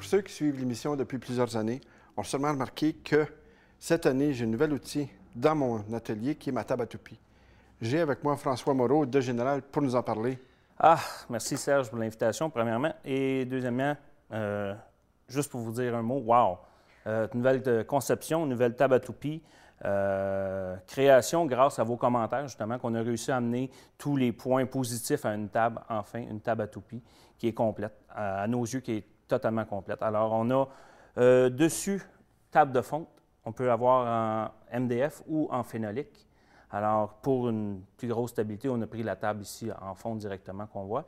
ceux qui suivent l'émission depuis plusieurs années ont sûrement remarqué que cette année, j'ai un nouvel outil dans mon atelier qui est ma table à toupie. J'ai avec moi François Moreau de Général pour nous en parler. Ah, merci Serge pour l'invitation, premièrement. Et deuxièmement, juste pour vous dire un mot, wow! Nouvelle conception, nouvelle table à toupie, création grâce à vos commentaires, justement, qu'on a réussi à amener tous les points positifs à une table, enfin, une table à toupie qui est complète, à nos yeux, qui est totalement complète. Alors, on a dessus, table de fonte, on peut avoir en MDF ou en phénolique. Alors, pour une plus grosse stabilité, on a pris la table ici en fonte directement qu'on voit.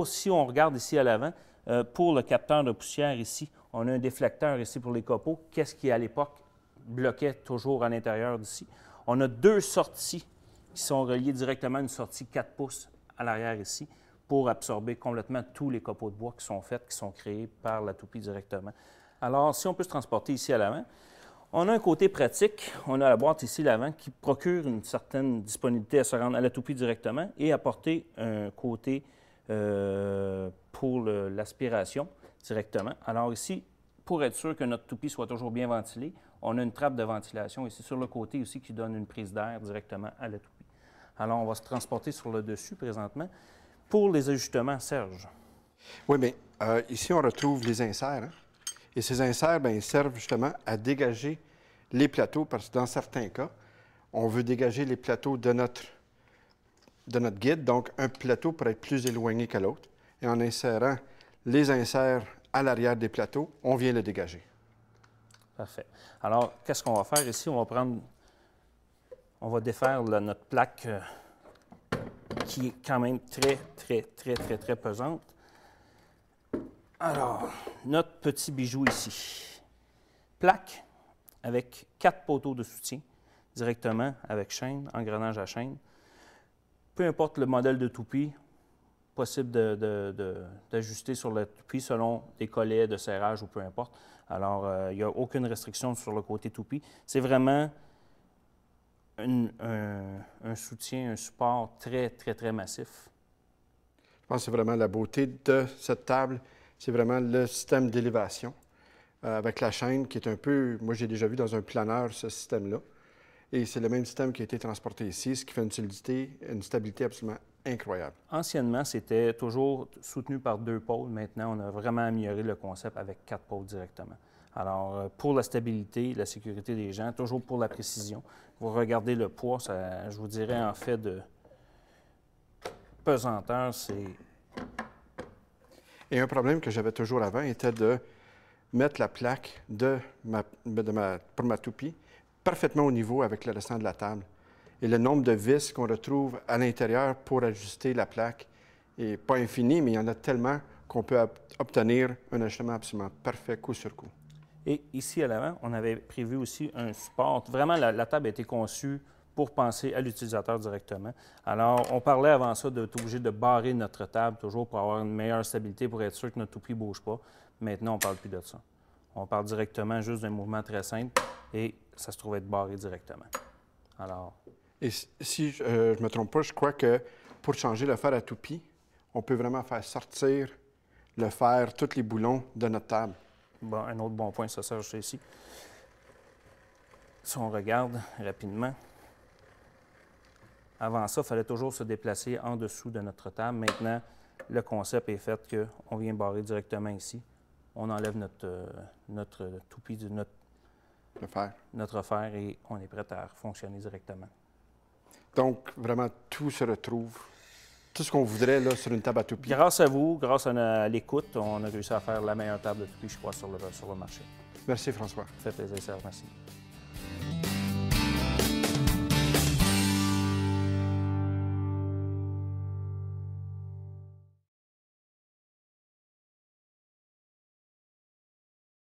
Si on regarde ici à l'avant, pour le capteur de poussière ici, on a un déflecteur ici pour les copeaux. Qu'est-ce qui, à l'époque, bloquait toujours à l'intérieur d'ici? On a deux sorties qui sont reliées directement à une sortie 4 pouces à l'arrière ici pour absorber complètement tous les copeaux de bois qui sont faits, qui sont créés par la toupie directement. Alors, si on peut se transporter ici à l'avant, on a un côté pratique. On a la boîte ici, l'avant, qui procure une certaine disponibilité à se rendre à la toupie directement et apporter un côté pour l'aspiration directement. Alors ici, pour être sûr que notre toupie soit toujours bien ventilée, on a une trappe de ventilation ici sur le côté aussi qui donne une prise d'air directement à la toupie. Alors, on va se transporter sur le dessus présentement. Pour les ajustements, Serge. Oui, bien, ici, on retrouve les inserts. Hein? Et ces inserts, bien, ils servent justement à dégager les plateaux, parce que dans certains cas, on veut dégager les plateaux de notre guide, donc un plateau pourrait être plus éloigné que l'autre. Et en insérant les inserts à l'arrière des plateaux, on vient le dégager. Parfait. Alors, qu'est-ce qu'on va faire ici? On va défaire notre plaque qui est quand même très pesante. Alors, notre petit bijou ici. Plaque avec 4 poteaux de soutien directement avec chaîne, engrenage à chaîne. Peu importe le modèle de toupie, possible d'ajuster sur la toupie selon des collets de serrage ou peu importe. Alors, il n'y a aucune restriction sur le côté toupie. C'est vraiment un soutien, un support très massif. Je pense que c'est vraiment la beauté de cette table. C'est vraiment le système d'élévation avec la chaîne qui est un peu... Moi, j'ai déjà vu dans un planeur ce système-là. Et c'est le même système qui a été transporté ici, ce qui fait une stabilité absolument incroyable. Anciennement, c'était toujours soutenu par 2 pôles. Maintenant, on a vraiment amélioré le concept avec 4 pôles directement. Alors, pour la stabilité, la sécurité des gens, toujours pour la précision. Vous regardez le poids, ça, je vous dirais en fait de pesanteur, c'est... Et un problème que j'avais toujours avant était de mettre la plaque pour ma toupie parfaitement au niveau avec le restant de la table. Et le nombre de vis qu'on retrouve à l'intérieur pour ajuster la plaque n'est pas infini, mais il y en a tellement qu'on peut obtenir un ajustement absolument parfait coup sur coup. Et ici à l'avant, on avait prévu aussi un support. Vraiment, la table a été conçue pour penser à l'utilisateur directement. Alors, on parlait avant ça d'être obligé de barrer notre table toujours pour avoir une meilleure stabilité, pour être sûr que notre toupie ne bouge pas. Maintenant, on ne parle plus de ça. On parle directement juste d'un mouvement très simple et ça se trouve être barré directement. Alors... Et si je ne me trompe pas, je crois que pour changer le fer à toupie, on peut vraiment faire sortir le fer, tous les boulons de notre table. Bon, un autre bon point, ça Serge, c'est ici. Si on regarde rapidement, avant ça, il fallait toujours se déplacer en dessous de notre table. Maintenant, le concept est fait qu'on vient barrer directement ici. On enlève notre toupie, notre fer et on est prêt à fonctionner directement. Donc, vraiment, tout se retrouve. Tout ce qu'on voudrait là, sur une table à toupie. Grâce à vous, grâce à l'écoute, on a réussi à faire la meilleure table de toupie, je crois, sur le marché. Merci, François. Ça fait plaisir, Serge. Merci.